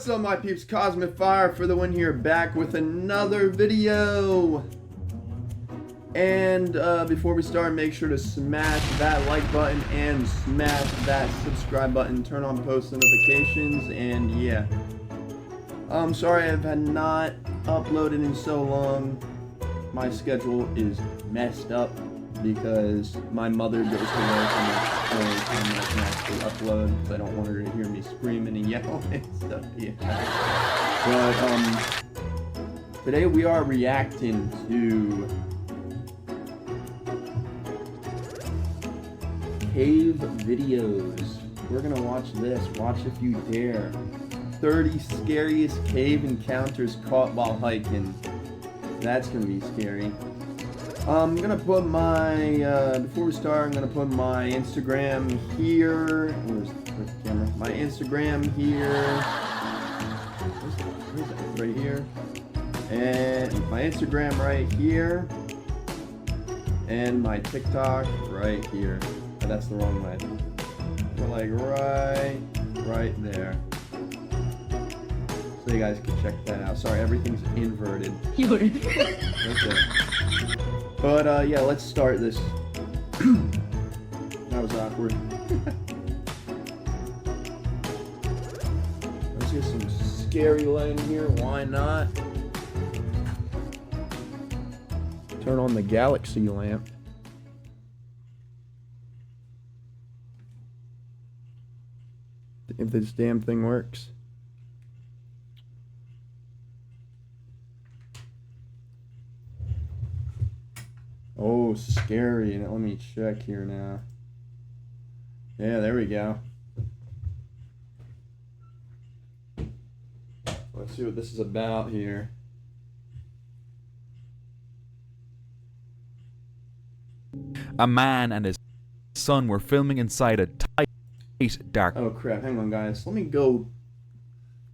What's up, my peeps? Cosmic Fire for the win here, back with another video. And before we start, make sure to smash that like button and smash that subscribe button. Turn on post notifications, and yeah. I'm sorry I've not uploaded in so long. My schedule is messed up because my mother goes to work and I'm not gonna actually upload because I don't want her to hear me screaming and yelling and stuff. Yeah. But today we are reacting to cave videos. We're gonna watch this. Watch if you dare. 30 scariest cave encounters caught while hiking. That's gonna be scary. I'm gonna put my, before we start, I'm gonna put my Instagram here. Where's the camera? My Instagram here. Where's that? Right here. And my Instagram right here. And my TikTok right here. Oh, that's the wrong way. So like right there. So you guys can check that out. Sorry, everything's inverted. Okay. But yeah, let's start this. That was awkward. Let's get some scary light in here. Why not? Turn on the galaxy lamp. If this damn thing works. Oh, scary. Let me check here now. Yeah, there we go. Let's see what this is about here. A man and his son were filming inside a tight, dark... Oh crap, hang on guys. Let me go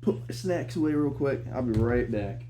put my snacks away real quick. I'll be right back.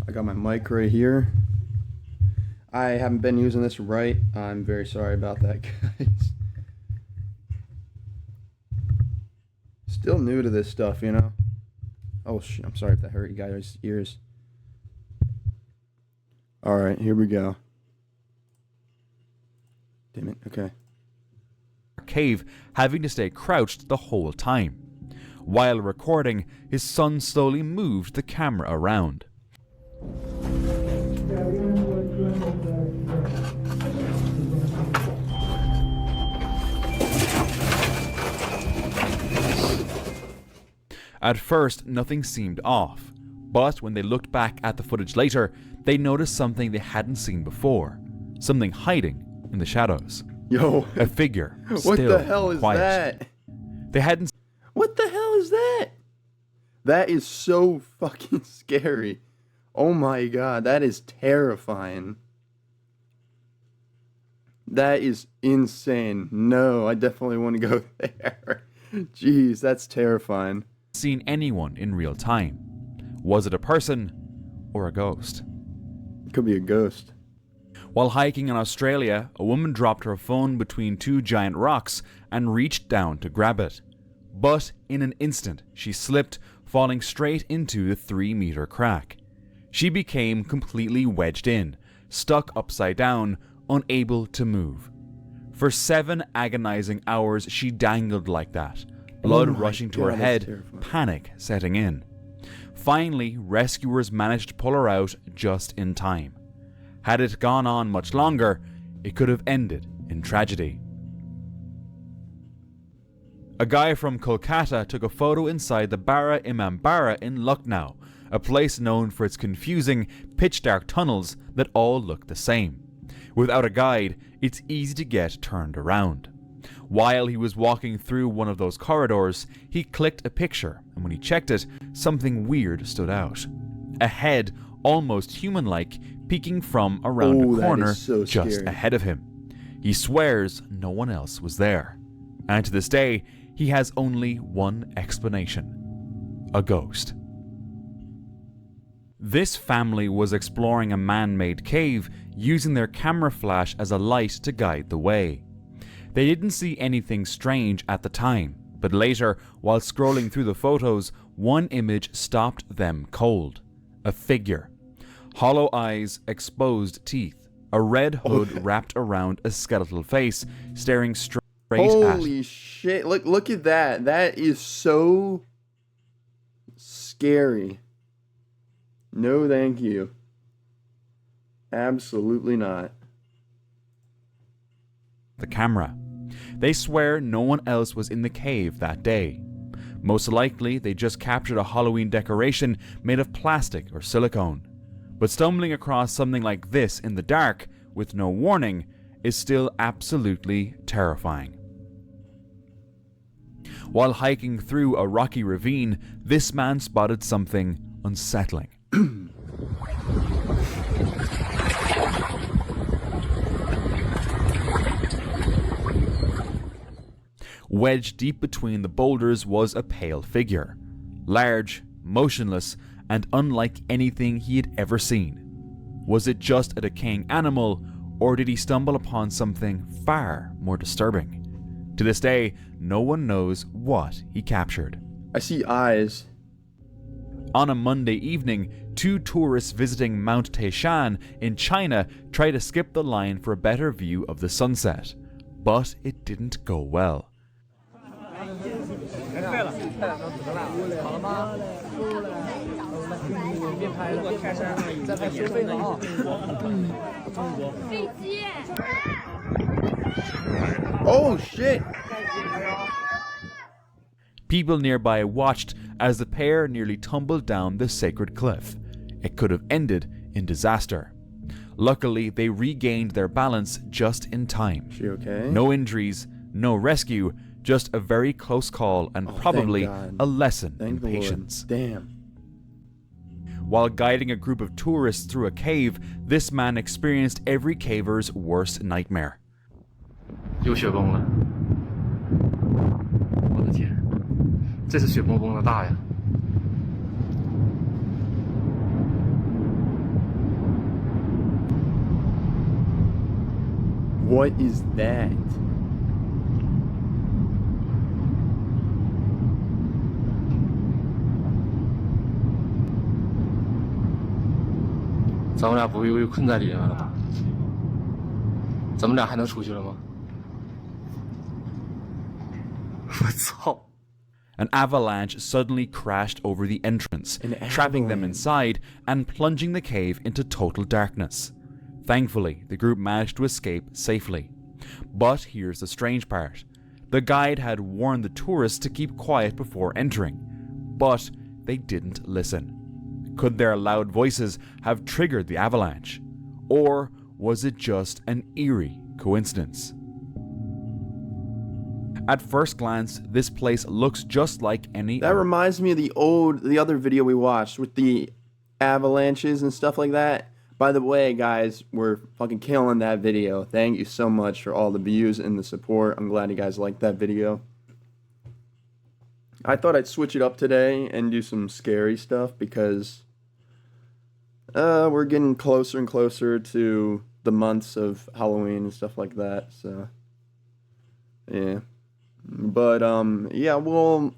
I got my mic right here. I haven't been using this right. I'm very sorry about that, guys. Still new to this stuff, you know. Oh shit, I'm sorry if that hurt you guys' ears. Alright, here we go. Damn it, okay. Cave, having to stay crouched the whole time. While recording, his son slowly moved the camera around. At first, nothing seemed off, but when they looked back at the footage later, they noticed something they hadn't seen before. Something hiding in the shadows. Yo, a figure. What the hell is quiet. that? They hadn't. What the hell is that? That is so fucking scary. Oh my god, that is terrifying. That is insane. No, I definitely want to go there. Jeez, that's terrifying. Seen anyone in real time. Was it a person or a ghost? It could be a ghost. While hiking in Australia, a woman dropped her phone between two giant rocks and reached down to grab it. But in an instant, she slipped, falling straight into the 3-meter crack. She became completely wedged in, stuck upside down, unable to move. For 7 agonizing hours, she dangled like that, blood rushing to her head, panic setting in. Finally, rescuers managed to pull her out just in time. Had it gone on much longer, it could have ended in tragedy. A guy from Kolkata took a photo inside the Bara Imambara in Lucknow, a place known for its confusing, pitch-dark tunnels that all look the same. Without a guide, it's easy to get turned around. While he was walking through one of those corridors, he clicked a picture, and when he checked it, something weird stood out. A head, almost human-like, peeking from around a corner just ahead of him. He swears no one else was there. And to this day, he has only one explanation: a ghost. This family was exploring a man-made cave, using their camera flash as a light to guide the way. They didn't see anything strange at the time, but later, while scrolling through the photos, one image stopped them cold. A figure. Hollow eyes, exposed teeth, a red hood wrapped around a skeletal face, staring straight at... Holy shit, look at that. That is so scary. No thank you. Absolutely not. The camera. They swear no one else was in the cave that day. Most likely, they just captured a Halloween decoration made of plastic or silicone. But stumbling across something like this in the dark, with no warning, is still absolutely terrifying. While hiking through a rocky ravine, this man spotted something unsettling. Wedged deep between the boulders was a pale figure, large, motionless, and unlike anything he had ever seen. Was it just a decaying animal, or did he stumble upon something far more disturbing? To this day, no one knows what he captured. I see eyes. On a Monday evening, 2 tourists visiting Mount Taishan in China tried to skip the line for a better view of the sunset, but it didn't go well. Oh shit! People nearby watched as the pair nearly tumbled down the sacred cliff. It could have ended in disaster. Luckily, they regained their balance just in time. She okay? No injuries, no rescue, just a very close call and probably a lesson in patience. Damn. While guiding a group of tourists through a cave, this man experienced every caver's worst nightmare. 有雪崩了！我的天，这次雪崩崩的大呀！ What is that?咱们俩不会被困在里面了吧？咱们俩还能出去了吗？我操！ An avalanche suddenly crashed over the entrance, trapping them inside and plunging the cave into total darkness. Thankfully, the group managed to escape safely. But here's the strange part. The guide had warned the tourists to keep quiet before entering, but they didn't listen. Could their loud voices have triggered the avalanche? Or was it just an eerie coincidence? At first glance, this place looks just like any That reminds me of the other video we watched with the avalanches and stuff like that. By the way, guys, we're fucking killing that video. Thank you so much for all the views and the support. I'm glad you guys liked that video. I thought I'd switch it up today and do some scary stuff because we're getting closer and closer to the months of Halloween and stuff like that. So, yeah. But, yeah, well,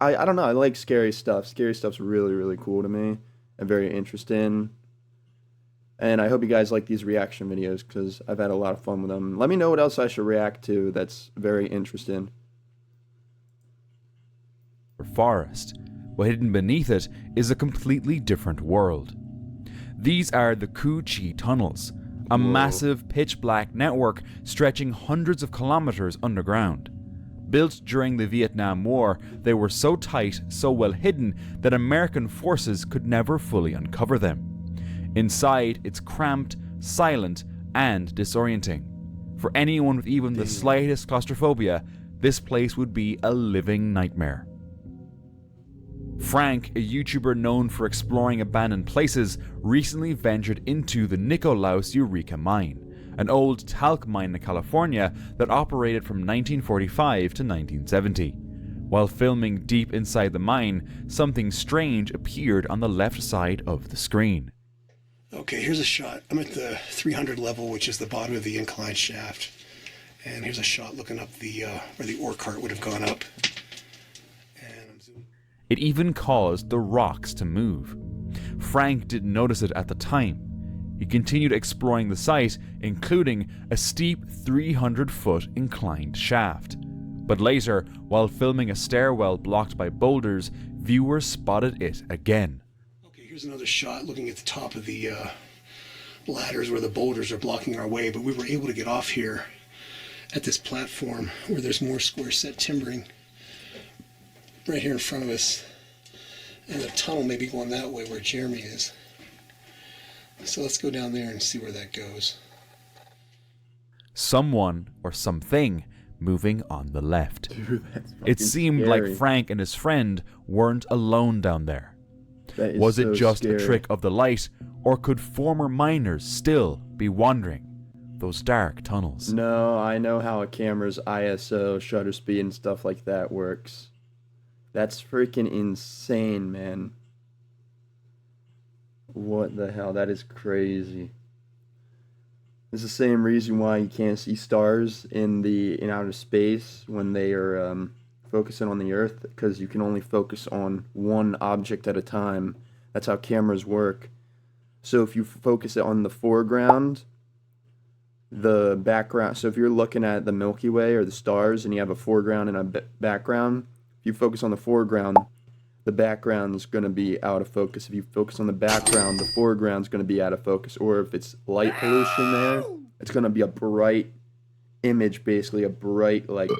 I don't know. I like scary stuff. Scary stuff's really, really cool to me. and very interested in. And I hope you guys like these reaction videos because I've had a lot of fun with them. Let me know what else I should react to that's very interesting. Forest, but hidden beneath it is a completely different world. These are the Cu Chi tunnels, a massive pitch-black network stretching hundreds of kilometers underground. Built during the Vietnam War, they were so tight, so well hidden, that American forces could never fully uncover them. Inside, it's cramped, silent, and disorienting. For anyone with even the slightest claustrophobia, this place would be a living nightmare. Frank, a YouTuber known for exploring abandoned places, recently ventured into the Nicolaus Eureka mine, an old talc mine in California that operated from 1945 to 1970. While filming deep inside the mine, something strange appeared on the left side of the screen. Okay, here's a shot. I'm at the 300 level, which is the bottom of the incline shaft. And here's a shot looking up the where the ore cart would have gone up. And I'm zooming. It even caused the rocks to move. Frank didn't notice it at the time. He continued exploring the site, including a steep 300-foot inclined shaft. But later, while filming a stairwell blocked by boulders, viewers spotted it again. Here's another shot looking at the top of the ladders where the boulders are blocking our way, but we were able to get off here at this platform where there's more square set timbering right here in front of us, and the tunnel may be going that way where Jeremy is. So let's go down there and see where that goes. Someone or something moving on the left. Dude, that's It fucking seemed scary. like Frank and his friend weren't alone down there. That is Was so it just scary. a trick of the light, or could former miners still be wandering those dark tunnels? No, I know how a camera's ISO, shutter speed, and stuff like that works. That's freaking insane, man. What the hell? That is crazy. It's the same reason why you can't see stars in outer space when they are focusing on the Earth, because you can only focus on one object at a time. That's how cameras work. So if you focus it on the foreground, the background, so if you're looking at the Milky Way or the stars and you have a foreground and a background, if you focus on the foreground, the background's going to be out of focus. If you focus on the background, the foreground's going to be out of focus. Or if it's light pollution there, it's going to be a bright image, basically a bright, like,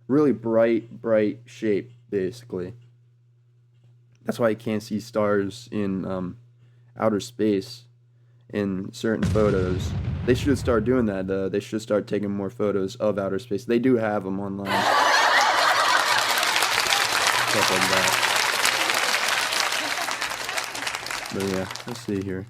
really bright shape, basically. That's why you can't see stars in outer space in certain photos. They should start doing that, though. They should start taking more photos of outer space. They do have them online. Stuff like that. But yeah, let's see here.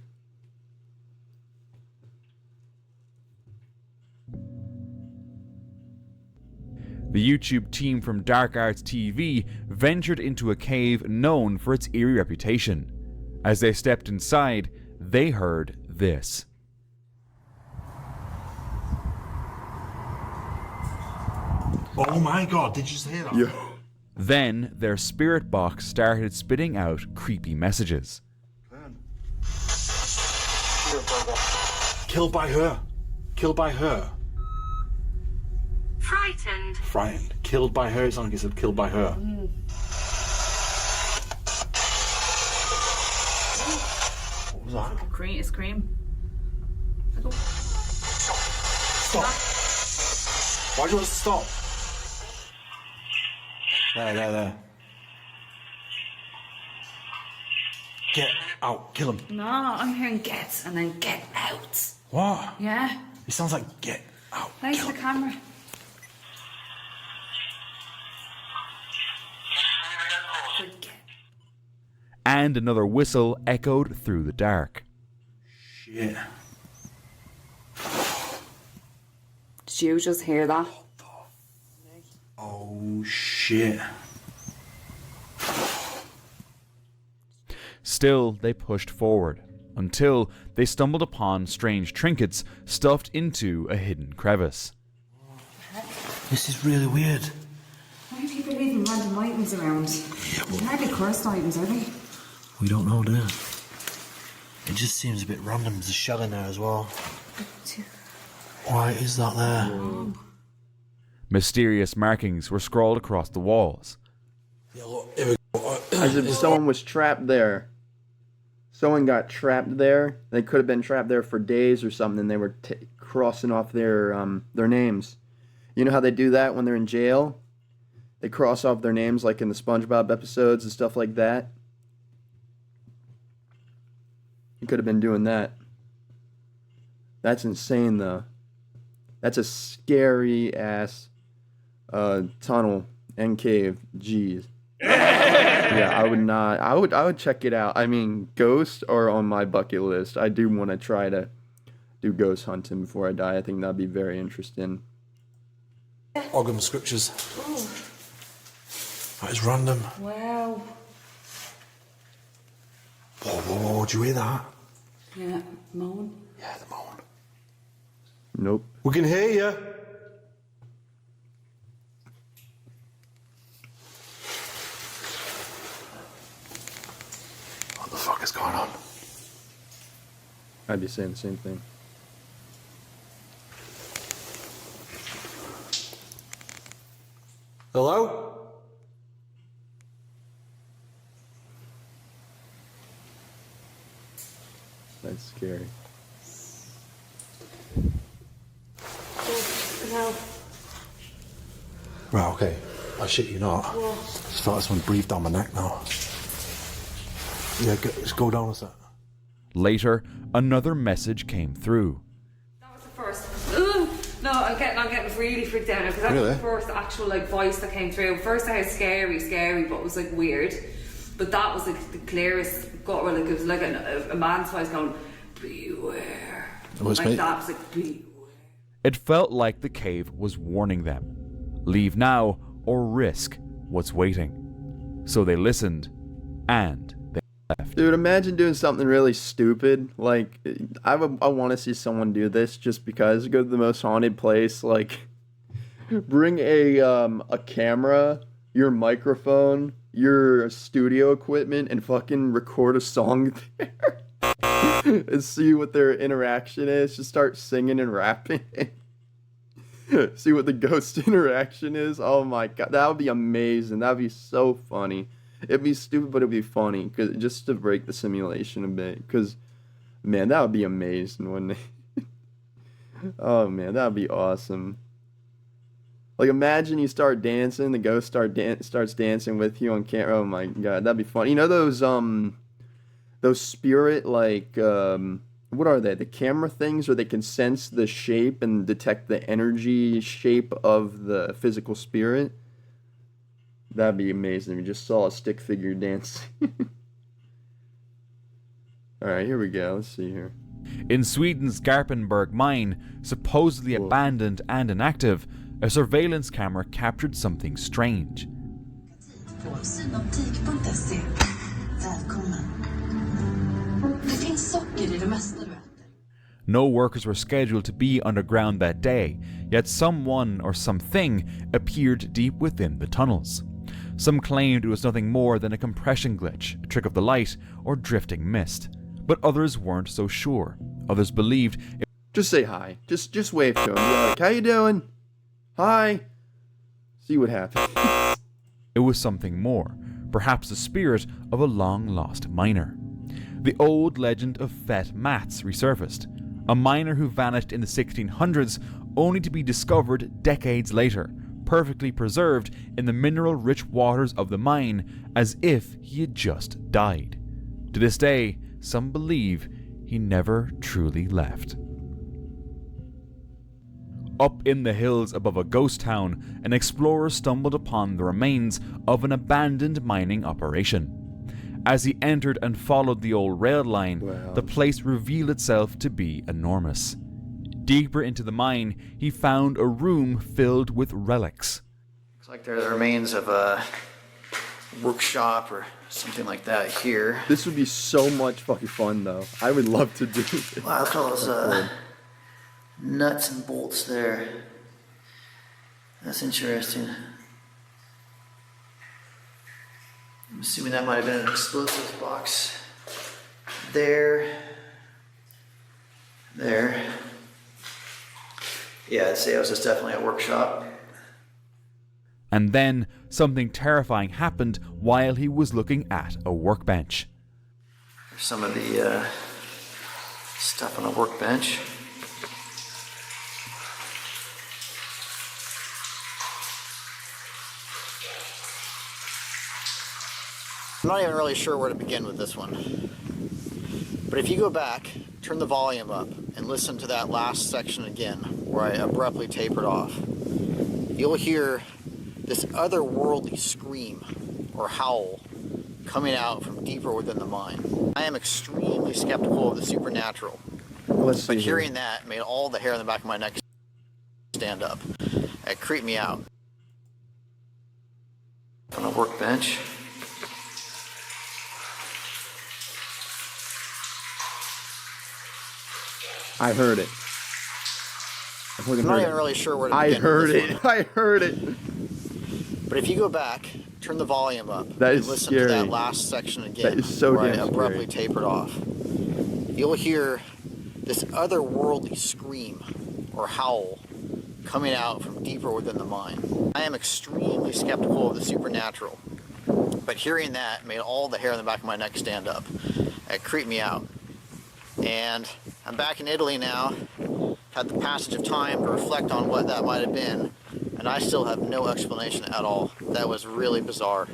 The YouTube team from Dark Arts TV ventured into a cave known for its eerie reputation. As they stepped inside, they heard this. Oh my god, did you just hear that? Yo. Then their spirit box started spitting out creepy messages. Killed by her. Killed by her. Frightened. Frightened. Killed by her. It's like it said killed by her. What was that? Cream. It's cream. Stop. Why do you want us to stop? There. Get out. Kill him. No, I'm hearing get and then get out. What? Yeah. It sounds like get out. Face Kill the him. camera. Forget. And another whistle echoed through the dark. Shit. Did you just hear that? Oh shit. Still, they pushed forward, until they stumbled upon strange trinkets stuffed into a hidden crevice. This is really weird. Why are people leaving random items around? They're hardly cursed items, are they? We don't know, do we? It just seems a bit random. There's a shell in there as well. Why is that there? Mysterious markings were scrawled across the walls. Yeah, look, here we go. As if someone was trapped there. Someone got trapped there. They could have been trapped there for days or something. They were crossing off their names. You know how they do that when they're in jail? They cross off their names like in the SpongeBob episodes and stuff like that. You could have been doing that. That's insane, though. That's a scary ass tunnel and cave. Jeez. Yeah, I would not. I would check it out. I mean, ghosts are on my bucket list. I do want to try to do ghost hunting before I die. I think that'd be very interesting. Ogham scriptures. That is random. Wow. Whoa, do you hear that? Yeah, moan. Yeah, the moan. Nope. We can hear you. What the fuck is going on? I'd be saying the same thing. Hello? That's scary. No. Right, okay. I shit you not. Just felt like someone breathed down my neck now. Yeah, just go down a sec. Later, another message came through. That was the first. Ooh, no, I'm getting really freaked out now because that was the first actual like voice that came through. First, I had scary, but it was like weird. But that was like the clearest. Got like it was like a man's voice going, "Beware." It was like me. that was like, "Beware." It felt like the cave was warning them. Leave now or risk what's waiting. So they listened and they left. Dude, imagine doing something really stupid. Like, I want to see someone do this just because. Go to the most haunted place. Like, bring a camera, your microphone, your studio equipment, and fucking record a song there. And see what their interaction is. Just start singing and rapping. See what the ghost interaction is. Oh my god, that would be amazing. That would be so funny. It'd be stupid, but it'd be funny, cause just to break the simulation a bit. Cause, man, that would be amazing, wouldn't it? Oh man, that would be awesome. Like, imagine you start dancing, the ghost starts dancing with you on camera. Oh my god, that'd be fun. You know those spirit, like, what are they? The camera things, where they can sense the shape and detect the energy shape of the physical spirit? That'd be amazing. We just saw a stick figure dancing. Alright, here we go. Let's see here. In Sweden's Garpenberg mine, supposedly abandoned and inactive, a surveillance camera captured something strange. På synoptik.se. Välkommen. Det finns socker i det mesta du äter. No workers were scheduled to be underground that day, yet someone or something appeared deep within the tunnels. Some claimed it was nothing more than a compression glitch, a trick of the light, or drifting mist. But others weren't so sure. Others believed it. Just say hi. Just wave to him. Be like, how you doing? Hi. See what happens. It was something more, perhaps the spirit of a long-lost miner. The old legend of Fet Mats resurfaced, a miner who vanished in the 1600s only to be discovered decades later, perfectly preserved in the mineral-rich waters of the mine as if he had just died. To this day, some believe he never truly left. Up in the hills above a ghost town, an explorer stumbled upon the remains of an abandoned mining operation. As he entered and followed the old rail line, the place revealed itself to be enormous. Deeper into the mine, he found a room filled with relics. Looks like they're the remains of a workshop or something like that here. This would be so much fucking fun, though. I would love to do this. Wow, look at all those nuts and bolts there. That's interesting. I'm assuming that might have been an explosives box there. there. Yeah, I'd say it was just definitely a workshop. And then something terrifying happened while he was looking at a workbench. There's some of the stuff on a workbench. I'm not even really sure where to begin with this one. But if you go back, turn the volume up, and listen to that last section again, where I abruptly tapered off, you'll hear this otherworldly scream or howl coming out from deeper within the mine. I am extremely skeptical of the supernatural, but hearing that made all the hair on the back of my neck stand up. It creeped me out. On a workbench. I heard it. I'm not even really sure where to begin. I heard it. I heard it. But if you go back, turn the volume up, that and is listen scary. to that last section again, that is so where I damn abruptly scary. tapered off, you'll hear this otherworldly scream or howl coming out from deeper within the mine. I am extremely skeptical of the supernatural, but hearing that made all the hair on the back of my neck stand up. It creeped me out. And I'm back in Italy now, had the passage of time to reflect on what that might have been, and I still have no explanation at all. That was really bizarre.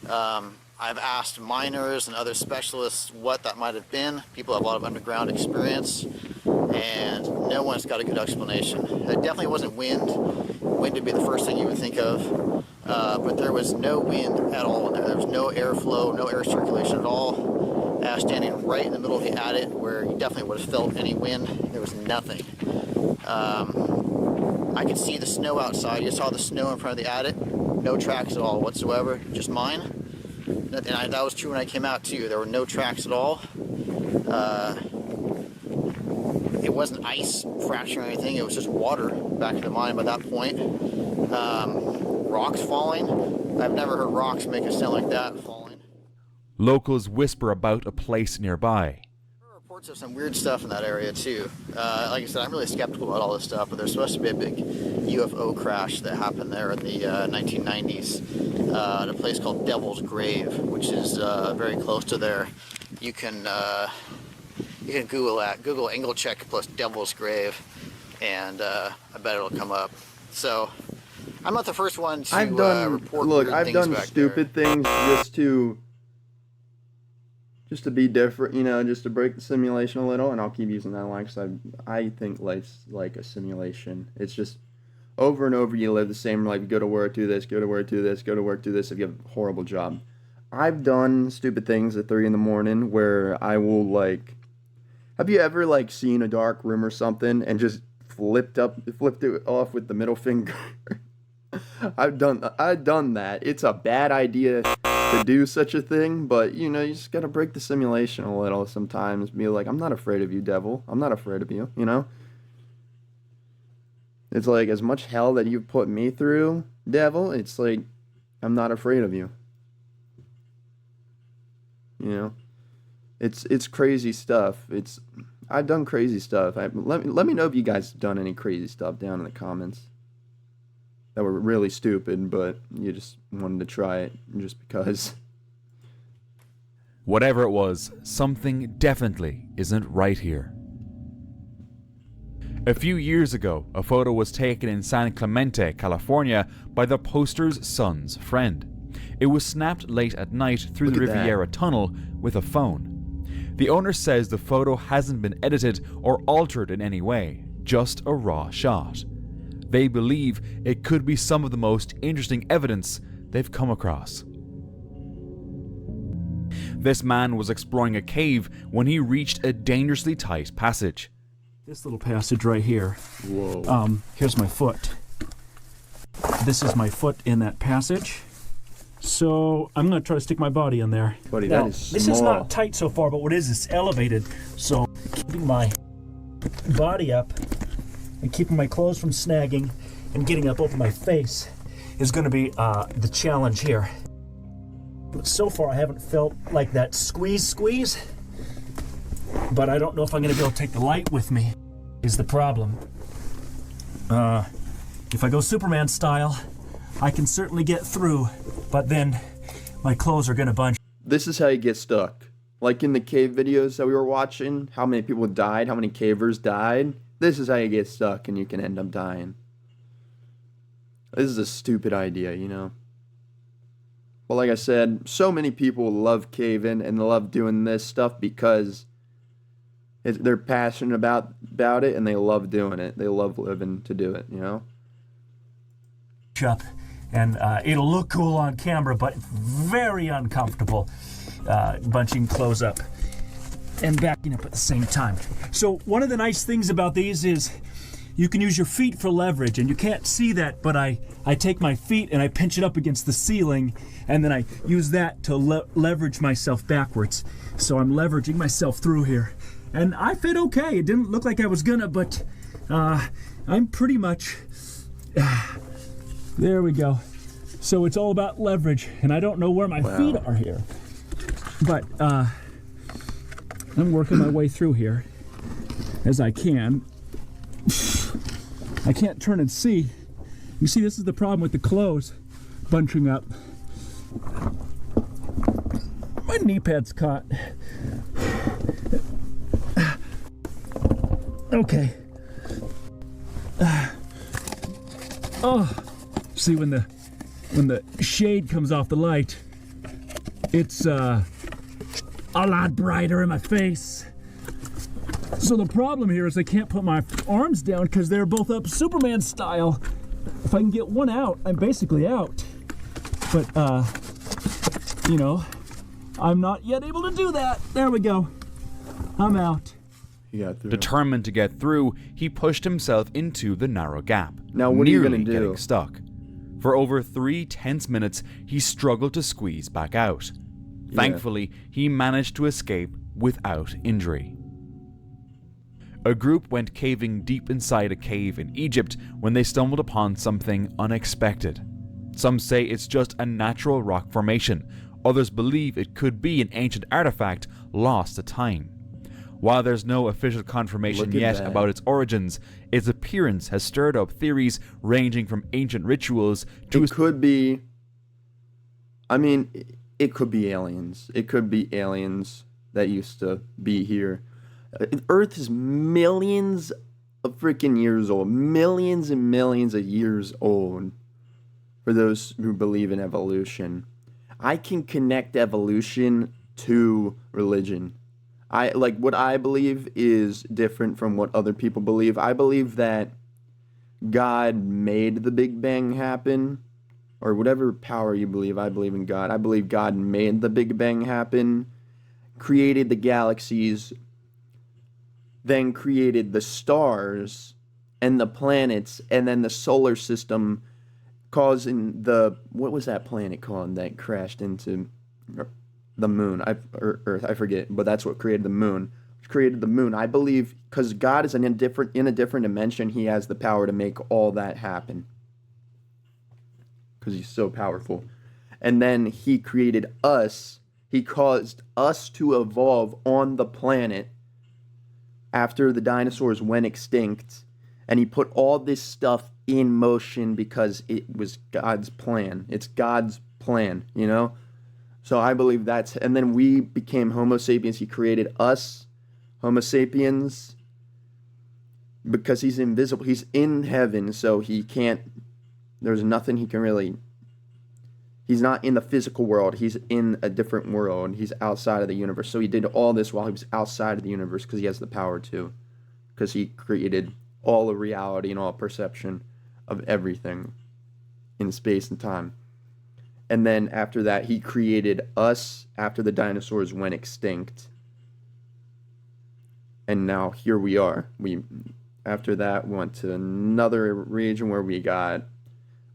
I've asked miners and other specialists what that might have been. People have a lot of underground experience, and no one's got a good explanation. It definitely wasn't wind. Wind would be the first thing you would think of, but there was no wind at all in there. There was no airflow, no air circulation at all. Standing right in the middle of the adit where you definitely would have felt any wind, there was nothing. I could see the snow outside. You saw the snow in front of the adit. No tracks at all whatsoever, just mine. And that was true when I came out too. There were no tracks at all. It wasn't ice fracturing or anything. It was just water back in the mine by that point. Rocks falling. I've never heard rocks make a sound like that falling. Locals whisper about a place nearby. There are reports of some weird stuff in that area too. Like I said, I'm really skeptical about all this stuff, but there's supposed to be a big UFO crash that happened there in the 1990s at a place called Devil's Grave, which is very close to there. You can Google that. Google Engelcheck plus Devil's Grave, and I bet it'll come up. So I'm not the first one to report weird things I've done back stupid things just to be different, you know, just to break the simulation a little, and I'll keep using that line because I think life's like a simulation. It's just over and over you live the same life. You go to work, do this, go to work, do this, go to work, do this if you have a horrible job. I've done stupid things at 3 in the morning where I will like, have you ever like seen a dark room or something and just flipped it off with the middle finger? I've done that. It's a bad idea to do such a thing, but you know, you just gotta break the simulation a little sometimes. Be like, I'm not afraid of you, devil. I'm not afraid of you, you know? It's like, as much hell that you've put me through, devil, it's like, I'm not afraid of you. You know? It's crazy stuff. I've done crazy stuff. Let me know if you guys have done any crazy stuff down in the comments that were really stupid, but you just wanted to try it just because. Whatever it was, something definitely isn't right here. A few years ago, a photo was taken in San Clemente, California by the poster's son's friend. It was snapped late at night through the Riviera Tunnel with a phone. The owner says the photo hasn't been edited or altered in any way, just a raw shot. They believe it could be some of the most interesting evidence they've come across. This man was exploring a cave when he reached a dangerously tight passage. This little passage right here. Whoa. Here's my foot. This is my foot in that passage. So I'm going to try to stick my body in there. Buddy, now, that is small. This is not tight so far, but what is it's elevated. So keeping my body up and keeping my clothes from snagging and getting up over my face is going to be the challenge here. But so far I haven't felt like that squeeze. but I don't know if I'm going to be able to take the light with me, is the problem. If I go Superman style, I can certainly get through, but then my clothes are going to bunch. This is how you get stuck. Like in the cave videos that we were watching, how many people died, how many cavers died. This is how you get stuck and you can end up dying. This is a stupid idea, you know? But like I said, so many people love caving and love doing this stuff because they're passionate about it and they love doing it. They love living to do it, you know? Up, and it'll look cool on camera, but very uncomfortable bunching clothes up and backing up at the same time. So one of the nice things about these is you can use your feet for leverage, and you can't see that, but I take my feet and I pinch it up against the ceiling, and then I use that to leverage myself backwards. So I'm leveraging myself through here, and I fit okay. It didn't look like I was gonna, but I'm pretty much there we go. So it's all about leverage, and I don't know where my feet are here, but I'm working my way through here as I can. I can't turn and see. You see, this is the problem with the clothes bunching up. My knee pad's caught. Okay. Oh, see, when the shade comes off the light, it's a lot brighter in my face. So the problem here is I can't put my arms down because they're both up Superman style. If I can get one out, I'm basically out. But, you know, I'm not yet able to do that. There we go. I'm out. Determined to get through, he pushed himself into the narrow gap, now what are you nearly gonna do? getting stuck. For over 3 tense minutes, he struggled to squeeze back out. Thankfully, he managed to escape without injury. A group went caving deep inside a cave in Egypt when they stumbled upon something unexpected. Some say it's just a natural rock formation. Others believe it could be an ancient artifact lost to time. While there's no official confirmation yet about its origins, its appearance has stirred up theories ranging from ancient rituals to... It could be... I mean, it could be aliens. It could be aliens that used to be here. Earth is millions of freaking years old. Millions and millions of years old. For those who believe in evolution. I can connect evolution to religion. What I believe is different from what other people believe. I believe that God made the Big Bang happen, or whatever power you believe. I believe in God. I believe God made the Big Bang happen, created the galaxies, then created the stars and the planets, and then the solar system, causing what was that planet called that crashed into the moon? Earth, I forget, but that's what created the moon. Created the moon. I believe because God is in a different dimension, he has the power to make all that happen. Because he's so powerful. And then he created us. He caused us to evolve on the planet after the dinosaurs went extinct. And he put all this stuff in motion because it was God's plan. It's God's plan, you know? So I believe that's... And then we became Homo sapiens. He created us, Homo sapiens, because he's invisible. He's in heaven, so he can't... There's nothing he can really... He's not in the physical world. He's in a different world. He's outside of the universe. So he did all this while he was outside of the universe because he has the power to. Because he created all of reality and all perception of everything in space and time. And then after that, he created us after the dinosaurs went extinct. And now here we are. After that, we went to another region where we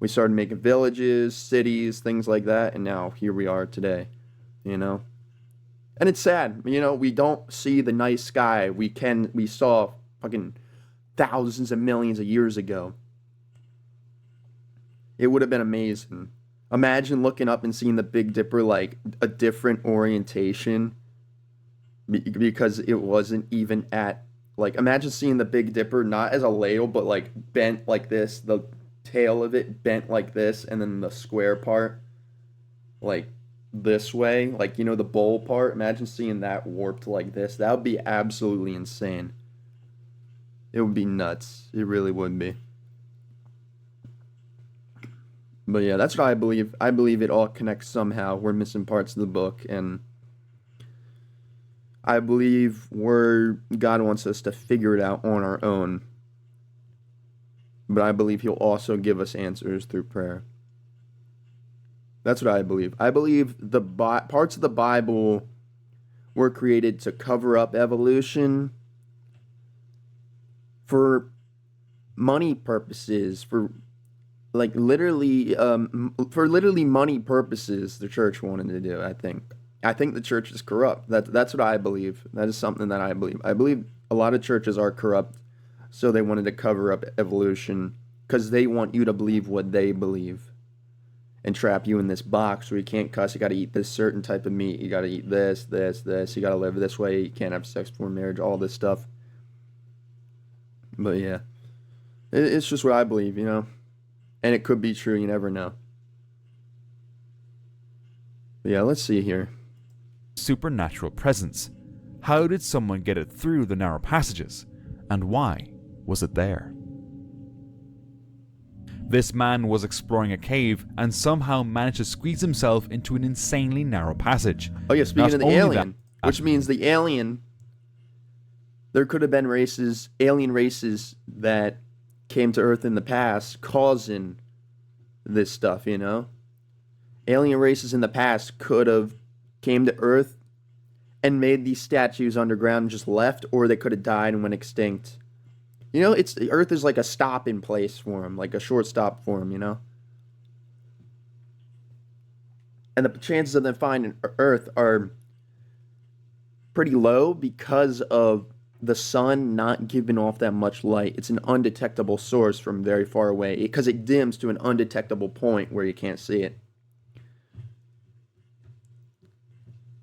started making villages, cities, things like that. And now here we are today, you know? And it's sad, you know, we don't see the night sky we saw fucking thousands of millions of years ago. It would have been amazing. Imagine looking up and seeing the Big Dipper like a different orientation. because it wasn't even at, like, imagine seeing the Big Dipper not as a ladle, but like bent like this, the tail of it bent like this, and then the square part like this way, like, you know, the bowl part. Imagine seeing that warped like this. That would be absolutely insane. It would be nuts. It really would be. But yeah, that's what I believe. I believe it all connects somehow. We're missing parts of the book, and I believe God wants us to figure it out on our own. But I believe He'll also give us answers through prayer. That's what I believe. I believe the parts of the Bible were created to cover up evolution for money purposes, for literally money purposes. The church wanted to do. I think the church is corrupt. That's what I believe. That is something that I believe. I believe a lot of churches are corrupt, so they wanted to cover up evolution because they want you to believe what they believe and trap you in this box where you can't cuss. You got to eat this certain type of meat. You got to eat this. You got to live this way. You can't have sex before marriage. All this stuff. But yeah, it's just what I believe, you know. And it could be true. You never know. But yeah, let's see here. Supernatural presence. How did someone get it through the narrow passages? And why was it there? This man was exploring a cave and somehow managed to squeeze himself into an insanely narrow passage. Oh yeah, speaking of the alien, which means the alien, there could have been alien races that came to Earth in the past causing this stuff, you know? Alien races in the past could have came to Earth and made these statues underground and just left, or they could have died and went extinct. You know, Earth is like a stopping place for them, like a short stop for them, you know? And the chances of them finding Earth are pretty low because of the sun not giving off that much light. It's an undetectable source from very far away because it dims to an undetectable point where you can't see it.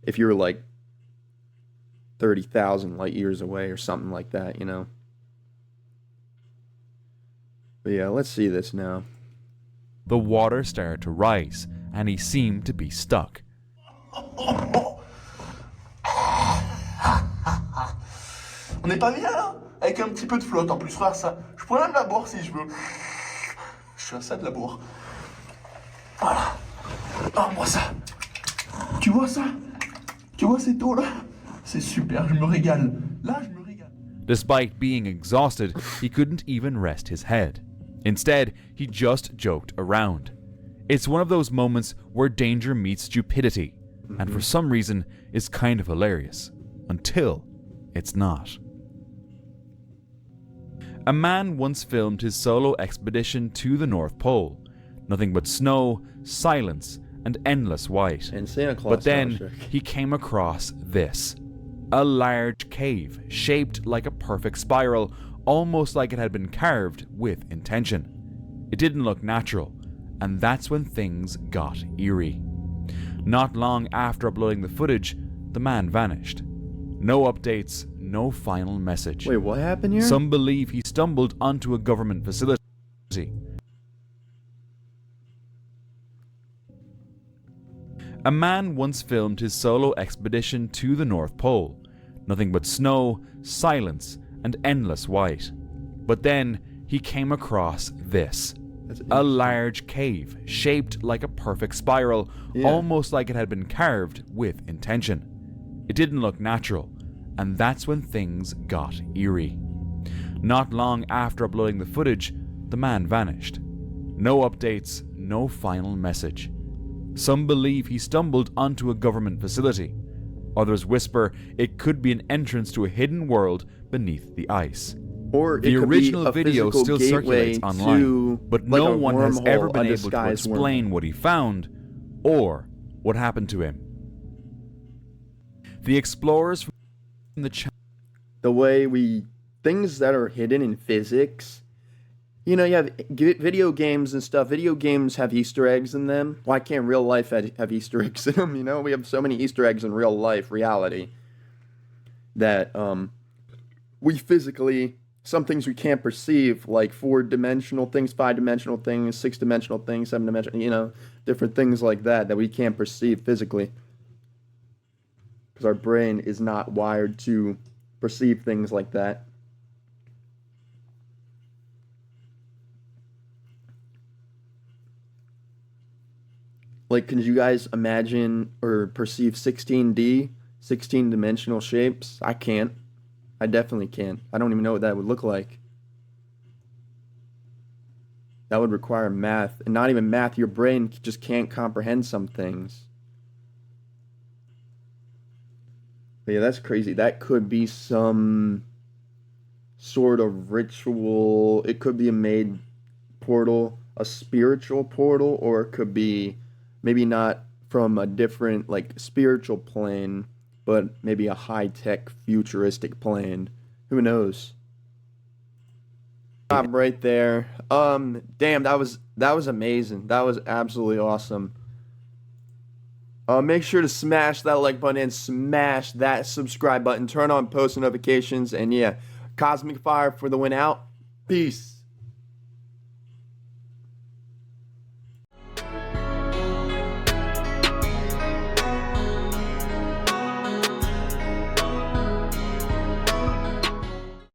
If you're like 30,000 light years away or something like that, you know. But yeah, let's see this now. The water started to rise, and he seemed to be stuck. On n'est pas bien là? Avec un petit peu de flotte en plus, frère, ça. Je pourrais même la boire si je veux. Je suis ça de la boire. Voilà. Ah, moi ça. Tu vois ça? Tu vois cette eau là? C'est super, je me régale. Là, je me régale. Despite being exhausted, he couldn't even rest his head. Instead, he just joked around. It's one of those moments where danger meets stupidity, and for some reason is kind of hilarious, until it's not. A man once filmed his solo expedition to the North Pole. Nothing but snow, silence, and endless white. And Santa Claus. But then he came across this. A large cave, shaped like a perfect spiral, almost like it had been carved with intention. It didn't look natural, and that's when things got eerie. Not long after uploading the footage, the man vanished. No updates, no final message. Wait, what happened here? Some believe he stumbled onto a government facility. A man once filmed his solo expedition to the North Pole. Nothing but snow, silence, and endless white. But then he came across this. A large cave, shaped like a perfect spiral, almost like it had been carved with intention. It didn't look natural, and that's when things got eerie. Not long after uploading the footage, the man vanished. No updates, no final message. Some believe he stumbled onto a government facility. Others whisper it could be an entrance to a hidden world beneath the ice. Or the original video still circulates online, but no one has ever been able to explain what he found or what happened to him. The explorers from the way things that are hidden in physics, you know, you have video games and stuff. Video games have Easter eggs in them. Why can't real life have Easter eggs in them? You know, we have so many Easter eggs in real life, reality. that we physically, some things we can't perceive, like 4-dimensional things, 5-dimensional things, 6-dimensional things, 7-dimensional, different things like that we can't perceive physically. Because our brain is not wired to perceive things like that. Like, can you guys imagine or perceive 16-dimensional shapes? I can't. I definitely can't. I don't even know what that would look like. That would require math. And not even math, your brain just can't comprehend some things. But yeah, that's crazy. That could be some sort of ritual. It could be a made portal, a spiritual portal, or it could be maybe not from a different, like, spiritual plane, but maybe a high-tech, futuristic plane. Who knows? Stop right there. Damn, that was amazing. That was absolutely awesome. Make sure to smash that like button and smash that subscribe button. Turn on post notifications, and yeah, Cosmic Fire for the win out. Peace.